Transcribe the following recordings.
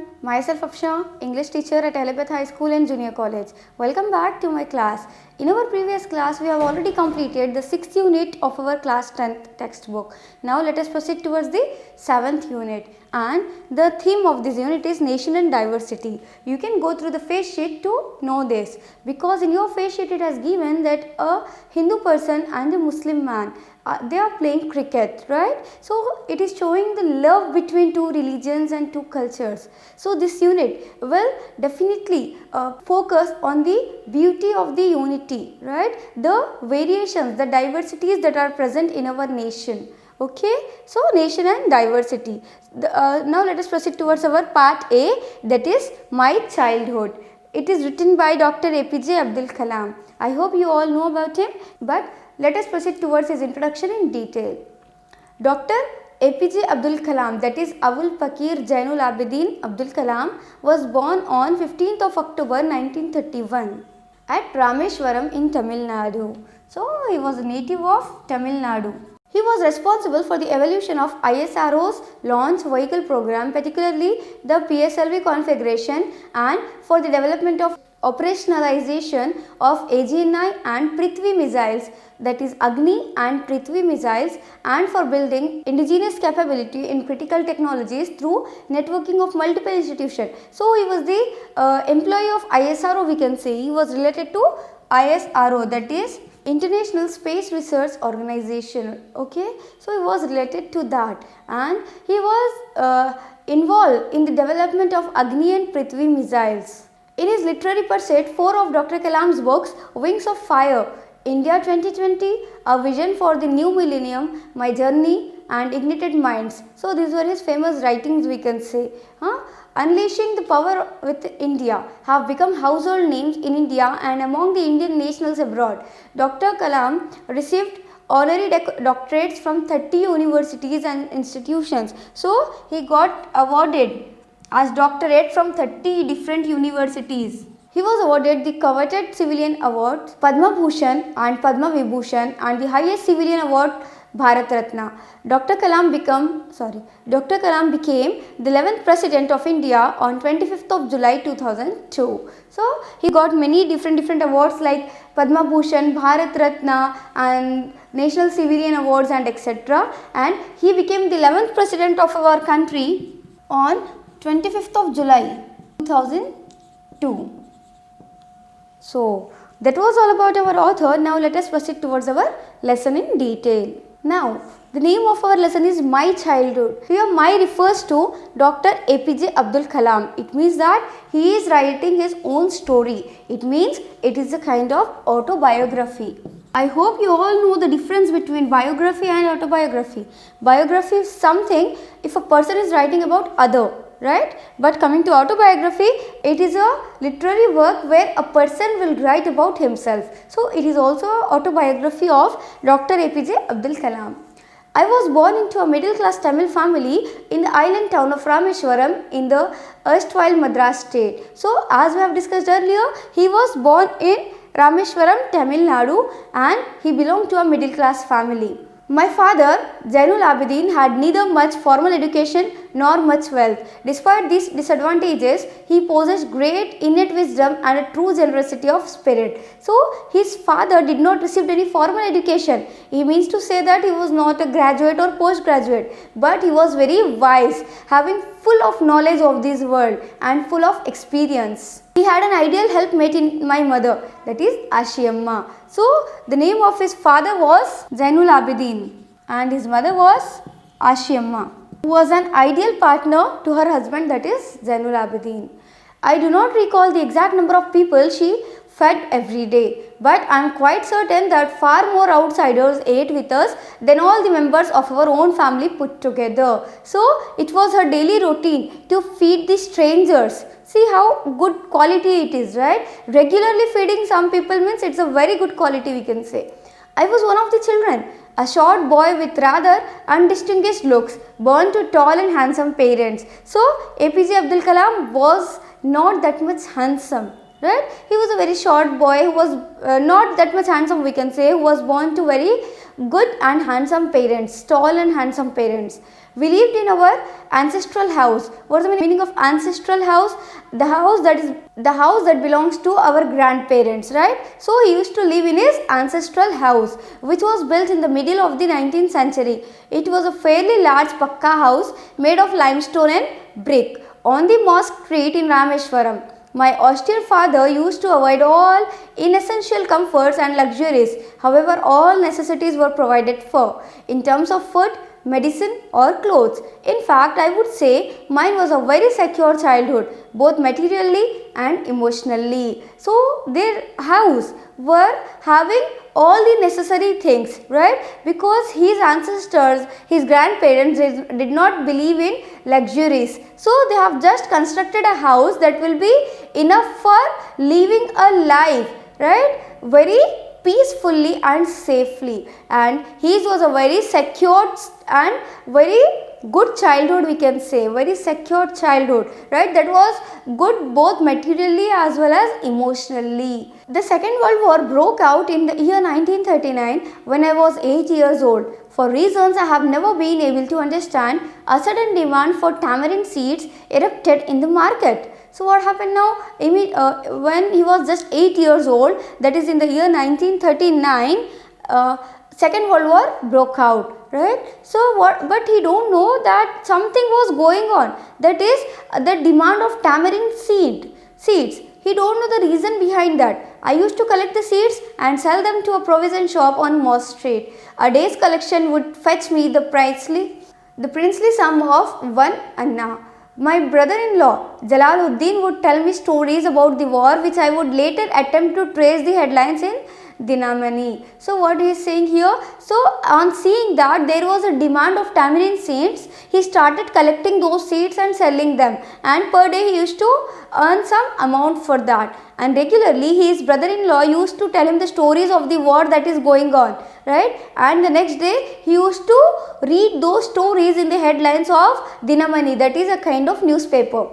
everyone, myself Afsha, English teacher at Elizabeth High School and Junior College. Welcome back to my class. In our previous class, we have already completed the 6th unit of our class 10th textbook. Now let us proceed towards the 7th unit, and the theme of this unit is nation and diversity. You can go through the face sheet to know this, because in your face sheet it has given that a Hindu person and a Muslim man, they are playing cricket, right? So it is showing the love between two religions and two cultures. So this unit will definitely focus on the beauty of the unity, right? The variations, the diversities that are present in our nation. Okay, so nation and diversity. Now let us proceed towards our part A, that is my childhood. It is written by Dr. APJ Abdul Kalam. I hope you all know about him, but let us proceed towards his introduction in detail. Dr. APJ Abdul Kalam, that is Abul Pakir Jainul Abidin Abdul Kalam, was born on 15th of October 1931 at Rameshwaram in Tamil Nadu. So he was a native of Tamil Nadu. He was responsible for the evolution of ISRO's launch vehicle program, particularly the PSLV configuration, and for the development of operationalization of AGNI and Prithvi missiles, that is Agni and Prithvi missiles, and for building indigenous capability in critical technologies through networking of multiple institutions. So he was the employee of ISRO, we can say. He was related to ISRO, that is International Space Research Organization. Okay, so he was related to that, and he was involved in the development of Agni and Prithvi missiles. In his literary pursuit, 4 of Dr. Kalam's books, Wings of Fire, India 2020, A Vision for the New Millennium, My Journey, and Ignited Minds. So these were his famous writings, we can say. Unleashing the Power with India have become household names in India and among the Indian nationals abroad. Dr. Kalam received honorary doctorates from 30 universities and institutions. So he got awarded as doctorate from 30 different universities. He was awarded the coveted civilian awards Padma Bhushan and Padma Vibhushan, and the highest civilian award Bharat Ratna. Dr. Kalam became the 11th President of India on 25th of July 2002. So he got many different awards like Padma Bhushan, Bharat Ratna, and National Civilian Awards, and etc. And he became the 11th President of our country on 25th of July 2002. So that was all about our author. Now let us proceed towards our lesson in detail. Now the name of our lesson is My Childhood. Here my refers to Dr. APJ Abdul Kalam. It means that he is writing his own story. It means it is a kind of autobiography. I hope you all know the difference between biography and autobiography. Biography is something if a person is writing about other, right? But coming to autobiography, it is a literary work where a person will write about himself. So it is also an autobiography of Dr. APJ Abdul Kalam. I was born into a middle class Tamil family in the island town of Rameshwaram in the erstwhile Madras state. So as we have discussed earlier, he was born in Rameshwaram, Tamil Nadu, and he belonged to a middle class family. My father, Jainul Abidin, had neither much formal education nor much wealth. Despite these disadvantages, he possessed great innate wisdom and a true generosity of spirit. So, his father did not receive any formal education. He means to say that he was not a graduate or postgraduate, but he was very wise, having full of knowledge of this world and full of experience. He had an ideal helpmate in my mother, that is Ashiyamma. So the name of his father was Jainul Abidin and his mother was Ashiyamma, who was an ideal partner to her husband, that is Jainul Abidin. I do not recall the exact number of people she fed every day, but I am quite certain that far more outsiders ate with us than all the members of our own family put together. So it was her daily routine to feed the strangers. See how good quality it is, right? Regularly feeding some people means it's a very good quality, we can say. I was one of the children, a short boy with rather undistinguished looks, born to tall and handsome parents. So APJ Abdul Kalam was not that much handsome, right? He was a very short boy who was not that much handsome, we can say, who was born to very good and handsome parents, tall and handsome parents. We lived in our ancestral house. What is the meaning of ancestral house? The house that belongs to our grandparents, right? So he used to live in his ancestral house, which was built in the middle of the 19th century. It was a fairly large pakka house made of limestone and brick on the Mosque Street in Rameshwaram. My austere father used to avoid all inessential comforts and luxuries. However, all necessities were provided for in terms of food, medicine or clothes. In fact, I would say mine was a very secure childhood, both materially and emotionally. So their house were having all the necessary things, right? Because his ancestors, his grandparents did not believe in luxuries. So they have just constructed a house that will be enough for living a life, right? Very peacefully and safely, and his was a very secured and very good childhood, we can say, very secure childhood, right? That was good both materially as well as emotionally. The Second World War broke out in the year 1939 when I was 8 years old. For reasons I have never been able to understand, a sudden demand for tamarind seeds erupted in the market. So what happened now? When he was just 8 years old, that is in the year 1939, Second World War broke out, right? So but he don't know that something was going on. That is the demand of tamarind seeds. He don't know the reason behind that. I used to collect the seeds and sell them to a provision shop on Moss Street. A day's collection would fetch me the princely sum of 1 anna. My brother-in-law Jalaluddin would tell me stories about the war, which I would later attempt to trace the headlines in Dinamani. So what he is saying here, so on seeing that there was a demand of tamarind seeds, he started collecting those seeds and selling them, and per day he used to earn some amount for that. And regularly his brother-in-law used to tell him the stories of the war that is going on, right? And the next day he used to read those stories in the headlines of Dinamani, that is a kind of newspaper.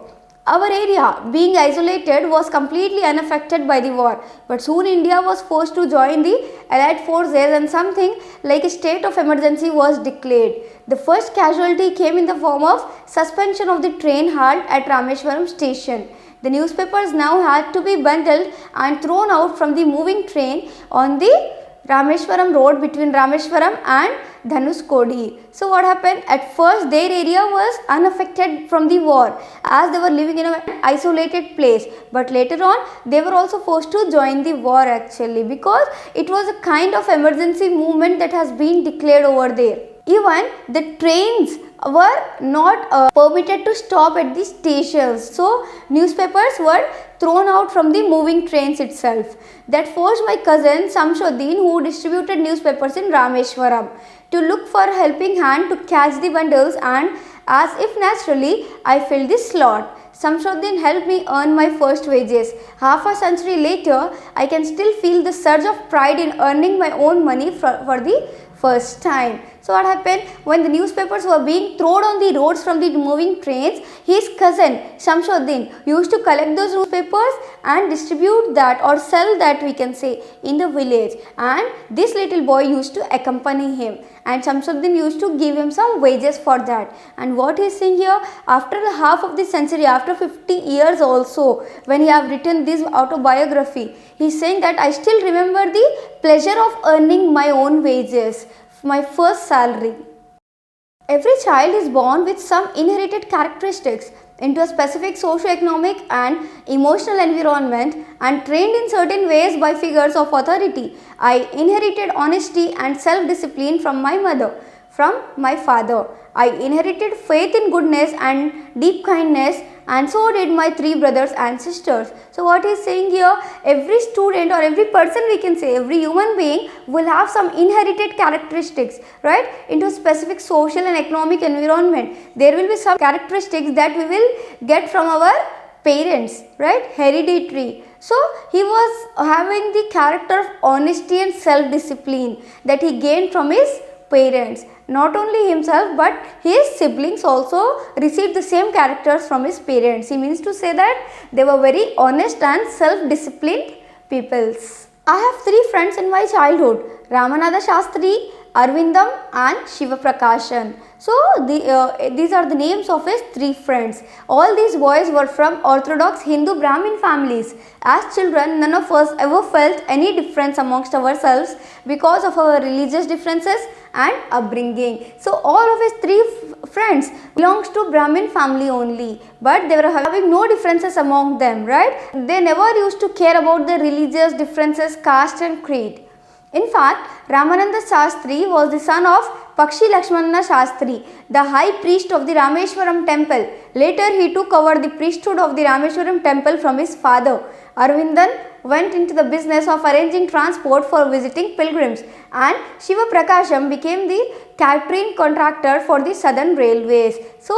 Our area, being isolated, was completely unaffected by the war, but soon India was forced to join the Allied forces and something like a state of emergency was declared. The first casualty came in the form of suspension of the train halt at Rameshwaram station. The newspapers now had to be bundled and thrown out from the moving train on the Rameshwaram road between Rameshwaram and Dhanuskodi. So what happened? At first their area was unaffected from the war as they were living in an isolated place, but later on they were also forced to join the war actually, because it was a kind of emergency movement that has been declared over there. Even the trains were not permitted to stop at the stations, so newspapers were thrown out from the moving trains itself. That forced my cousin Samshuddin, who distributed newspapers in Rameshwaram, to look for a helping hand to catch the bundles, and as if naturally I filled the slot. Samshuddin helped me earn my first wages. Half a century later, I can still feel the surge of pride in earning my own money for the first time. So what happened? When the newspapers were being thrown on the roads from the moving trains, his cousin Samshuddin used to collect those newspapers and distribute that or sell that, we can say, in the village, and this little boy used to accompany him, and Samshuddin used to give him some wages for that. And what he is saying here, after the half of the century, after 50 years also, when he have written this autobiography, he is saying that I still remember the pleasure of earning my own wages, my first salary. Every child is born with some inherited characteristics into a specific socio-economic and emotional environment and trained in certain ways by figures of authority. I inherited honesty and self-discipline from my mother, from my father. I inherited faith in goodness and deep kindness, and so did my 3 brothers and sisters. So what he is saying here, every student or every person, we can say, every human being will have some inherited characteristics, right, into a specific social and economic environment. There will be some characteristics that we will get from our parents, right, hereditary. So he was having the character of honesty and self-discipline that he gained from his parents. Not only himself but his siblings also received the same characters from his parents. He means to say that they were very honest and self-disciplined peoples. I have 3 friends in my childhood: Ramanatha Shastri, Arvindam and Shiva Prakashan. So these are the names of his three friends. All these boys were from orthodox Hindu Brahmin families. As children, none of us ever felt any difference amongst ourselves because of our religious differences and upbringing. So all of his three friends belongs to Brahmin family only, but they were having no differences among them, right? They never used to care about the religious differences, caste and creed. In fact, Ramananda Shastri was the son of Pakshi Lakshmana Shastri, the high priest of the Rameshwaram temple. Later he took over the priesthood of the Rameshwaram temple from his father. Arvindan went into the business of arranging transport for visiting pilgrims, and Shiva Prakasham became the catering contractor for the southern railways. So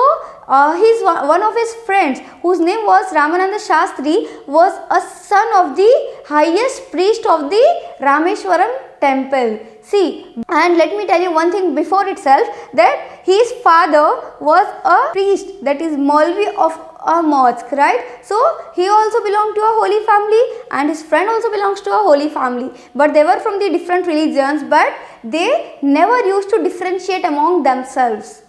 he's one of his friends whose name was Ramananda Shastri was a son of the highest priest of the Rameshwaram temple. See, and let me tell you one thing before itself, that his father was a priest, that is Maulvi of a mosque, right? So he also belonged to a holy family and his friend also belongs to a holy family, but they were from the different religions, but they never used to differentiate among themselves.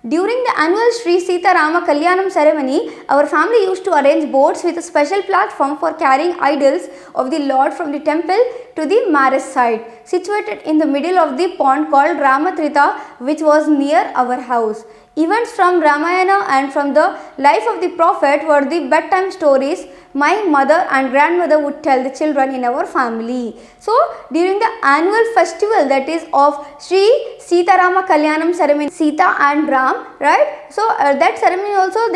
During the annual Sri Sita Rama Kalyanam ceremony, our family used to arrange boats with a special platform for carrying idols of the Lord from the temple to the marriage site, situated in the middle of the pond called Ramatrita, which was near our house. Events from Ramayana and from the life of the prophet were the bedtime stories my mother and grandmother would tell the children in our family. So during the annual festival, that is of Sri Sita Rama Kalyanam ceremony, Sita and Ram, right? So that ceremony also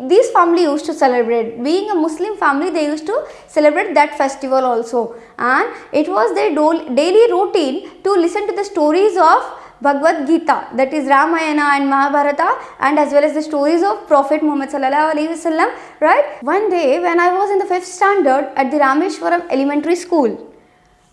this family used to celebrate. Being a Muslim family, they used to celebrate that festival also, and it was their daily routine to listen to the stories of Bhagavad Gita, that is Ramayana and Mahabharata, and as well as the stories of Prophet Muhammad sallallahu alaihi wasallam, right? One day when I was in the 5th standard at the Rameshwaram Elementary School,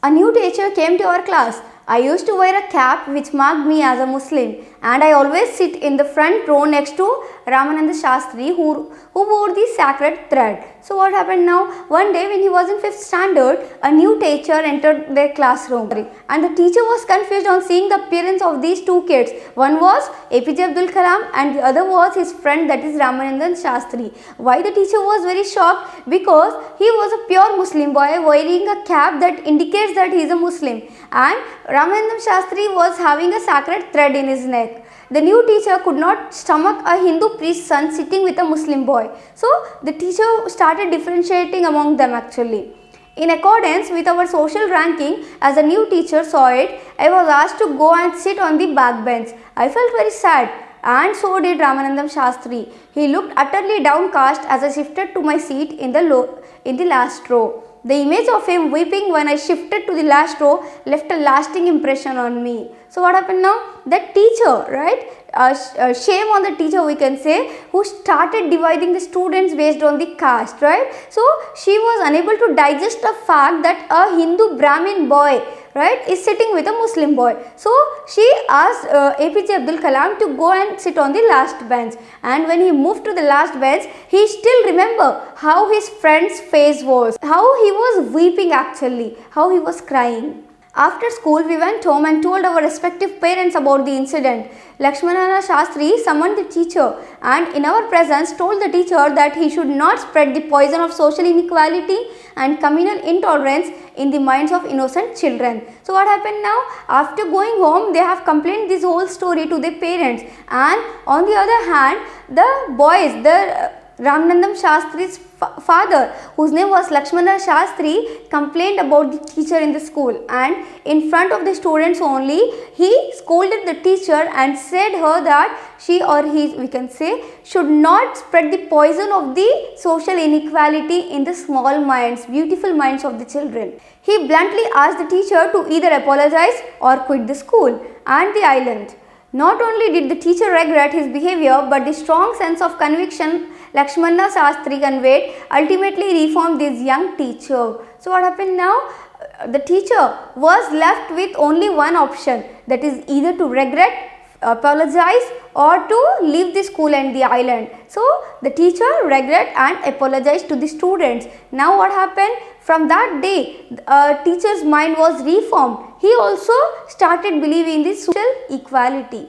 a new teacher came to our class. I used to wear a cap which marked me as a Muslim, and I always sit in the front row next to Ramananda Shastri who wore the sacred thread. So what happened now? One day when he was in 5th standard, a new teacher entered their classroom, and the teacher was confused on seeing the appearance of these two kids. One was APJ Abdul Kalam and the other was his friend, that is Ramananda Shastri. Why the teacher was very shocked? Because he was a pure Muslim boy wearing a cap that indicates that he is a Muslim, and Ramananda Shastri was having a sacred thread in his neck. The new teacher could not stomach a Hindu priest's son sitting with a Muslim boy. So the teacher started differentiating among them actually. In accordance with our social ranking, as a new teacher saw it, I was asked to go and sit on the back bench. I felt very sad, and so did Ramanandam Shastri. He looked utterly downcast as I shifted to my seat in the last row. The image of him weeping when I shifted to the last row left a lasting impression on me. So what happened now? That teacher, right? Shame on the teacher, we can say, who started dividing the students based on the caste, right? So she was unable to digest the fact that a Hindu Brahmin boy, right, is sitting with a Muslim boy. So she asked APJ Abdul Kalam to go and sit on the last bench, and when he moved to the last bench, he still remember how his friend's face was, how he was weeping actually, how he was crying. After school, we went home and told our respective parents about the incident. Lakshmanana Shastri summoned the teacher and in our presence told the teacher that he should not spread the poison of social inequality and communal intolerance in the minds of innocent children. So what happened now? After going home, they have complained this whole story to their parents, and on the other hand, the boys, Ramanandam Shastri's father, whose name was Lakshmana Shastri, complained about the teacher in the school, and in front of the students only, he scolded the teacher and said her that she or he, we can say, should not spread the poison of the social inequality in the small minds, beautiful minds of the children. He bluntly asked the teacher to either apologize or quit the school and the island. Not only did the teacher regret his behavior, but the strong sense of conviction Lakshmana Shastri conveyed ultimately reformed this young teacher. So what happened now? The teacher was left with only one option, that is either to regret, apologize, or to leave the school and the island. So the teacher regret and apologize to the students. Now what happened? from that day, teacher's mind was reformed. He also started believing in social equality.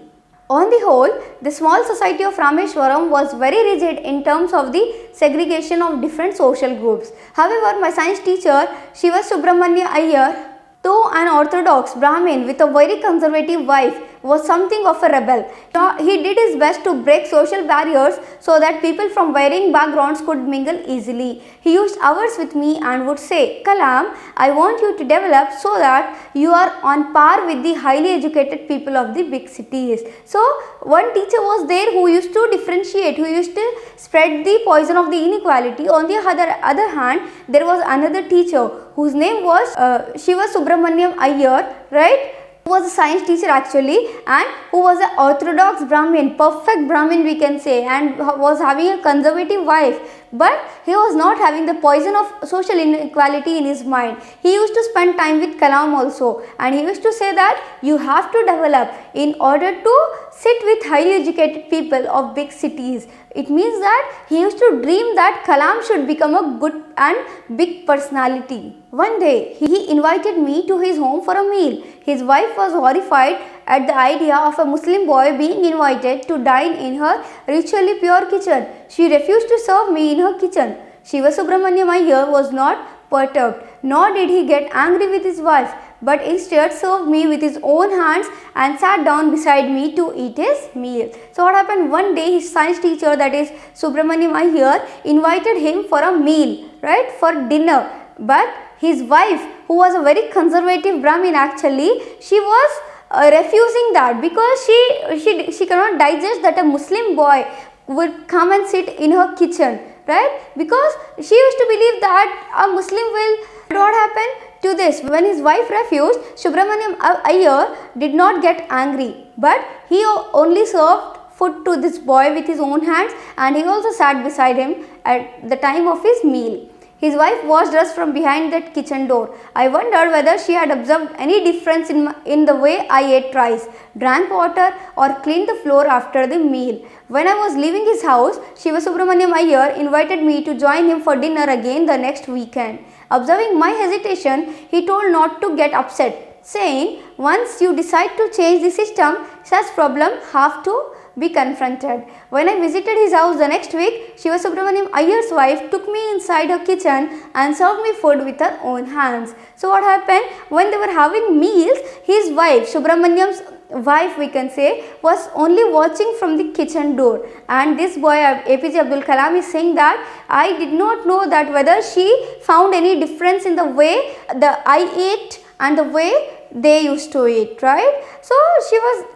On the whole, the small society of Rameshwaram was very rigid in terms of the segregation of different social groups. However, my science teacher, Shiva Subramanya Iyer, though an orthodox Brahmin with a very conservative wife, was something of a rebel. He did his best to break social barriers so that people from varying backgrounds could mingle easily. He used hours with me and would say, Kalam, I want you to develop so that you are on par with the highly educated people of the big cities. So, one teacher was there who used to differentiate, who used to spread the poison of the inequality. On the other hand, there was another teacher whose name was Shiva Subramaniam Iyer, right? Who was a science teacher actually, and who was an orthodox Brahmin, perfect Brahmin we can say, and was having a conservative wife, but he was not having the poison of social inequality in his mind. He used to spend time with Kalam also, and he used to say that you have to develop in order to sit with highly educated people of big cities. It means that he used to dream that Kalam should become a good and big personality. One day, he invited me to his home for a meal. His wife was horrified at the idea of a Muslim boy being invited to dine in her ritually pure kitchen. She refused to serve me in her kitchen. Shiva Subramaniam Iyer was not perturbed, nor did he get angry with his wife, but instead served me with his own hands and sat down beside me to eat his meal. So what happened, one day his science teacher, that is Subramaniam Iyer, invited him for a meal, right, for dinner. But his wife, who was a very conservative Brahmin actually, she was refusing that because she cannot digest that a Muslim boy would come and sit in her kitchen, right, because she used to believe that a Muslim will. What happened to this? When his wife refused, Subramaniam Iyer did not get angry, but he only served food to this boy with his own hands, and he also sat beside him at the time of his meal. His wife watched us from behind that kitchen door. I wondered whether she had observed any difference in the way I ate rice, drank water, or cleaned the floor after the meal. When I was leaving his house, Shiva Subramaniam Iyer invited me to join him for dinner again the next weekend. Observing my hesitation, he told not to get upset, saying, once you decide to change the system, such problems have to be confronted. When I visited his house the next week, Shiva Subramaniam Iyer's wife took me inside her kitchen and served me food with her own hands. So what happened? When they were having meals, his wife, Subramaniam's wife we can say, was only watching from the kitchen door, and this boy APJ Abdul Kalam is saying that I did not know that whether she found any difference in the way I ate and the way they used to eat, right? So she was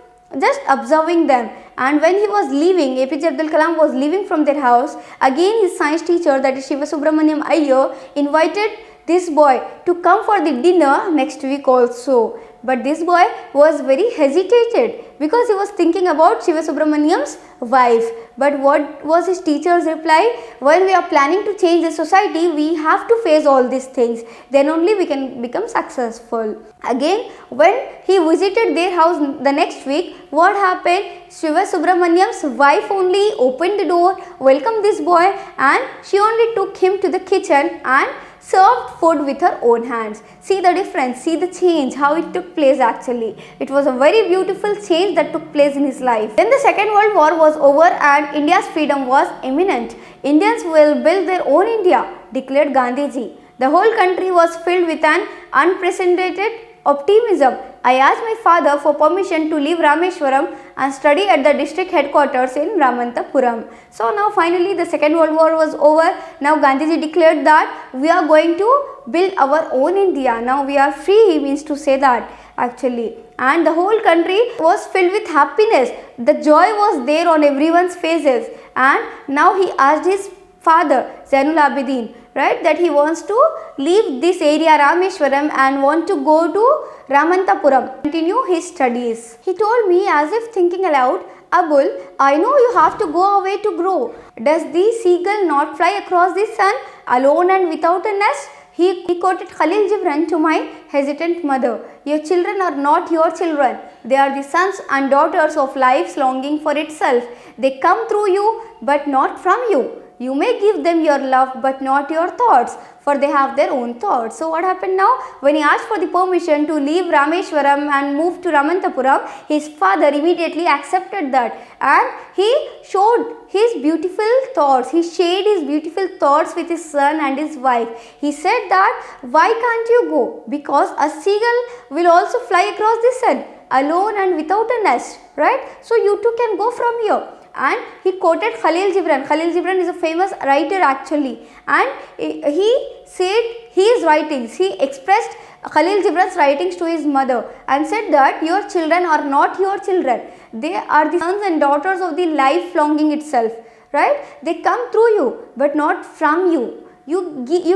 just observing them, and when he was leaving, APJ Abdul Kalam was leaving from their house, again his science teacher, that is Shiva Subramaniam Iyer, invited this boy to come for the dinner next week also. But this boy was very hesitated because he was thinking about Shiva Subramaniam's wife. But what was his teacher's reply? When we are planning to change the society, we have to face all these things. Then only we can become successful. Again, when he visited their house the next week, what happened? Shiva Subramaniam's wife only opened the door, welcomed this boy, and she only took him to the kitchen and served food with her own hands. See the difference, see the change, how it took place actually. It was a very beautiful change that took place in his life. Then the Second World War was over and India's freedom was imminent. Indians will build their own India, declared Gandhiji. The whole country was filled with an unprecedented optimism. I asked my father for permission to leave Rameshwaram and study at the district headquarters in Ramantapuram. So now finally the Second World War was over. Now Gandhiji declared that we are going to build our own India. Now we are free, he means to say that actually. And the whole country was filled with happiness. The joy was there on everyone's faces. And now he asked his father, Zainul Abidin, right, that he wants to leave this area Rameshwaram and want to go to Ramantapuram, continue his studies. He told me as if thinking aloud, Abul, I know you have to go away to grow. Does the seagull not fly across the sun alone and without a nest? He quoted Khalil Gibran to my hesitant mother. Your children are not your children. They are the sons and daughters of life's longing for itself. They come through you but not from you. You may give them your love but not your thoughts, for they have their own thoughts. So what happened now? When he asked for the permission to leave Rameshwaram and move to Ramantapuram, his father immediately accepted that, and he showed his beautiful thoughts. He shared his beautiful thoughts with his son and his wife. He said that, why can't you go? Because a seagull will also fly across the sun alone and without a nest, right? So you too can go from here. And he quoted Khalil Gibran. Khalil Gibran is a famous writer actually, and he said his writings, he expressed Khalil Gibran's writings to his mother and said that your children are not your children. They are the sons and daughters of the life longing itself, right? They come through you but not from you. You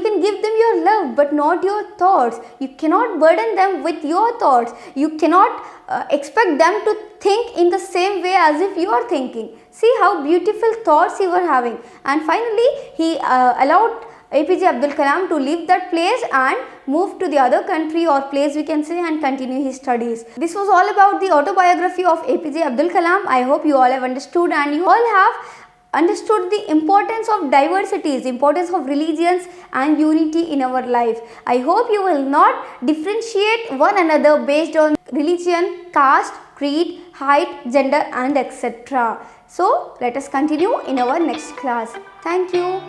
can give them your love but not your thoughts. You cannot burden them with your thoughts. You cannot expect them to think in the same way as if you are thinking. See how beautiful thoughts he was having. And finally, he allowed APJ Abdul Kalam to leave that place and move to the other country or place we can say and continue his studies. This was all about the autobiography of APJ Abdul Kalam. I hope you all have understood and you all have understood the importance of diversities, importance of religions and unity in our life. I hope you will not differentiate one another based on religion, caste, creed, height, gender and etc. So let us continue in our next class. Thank you.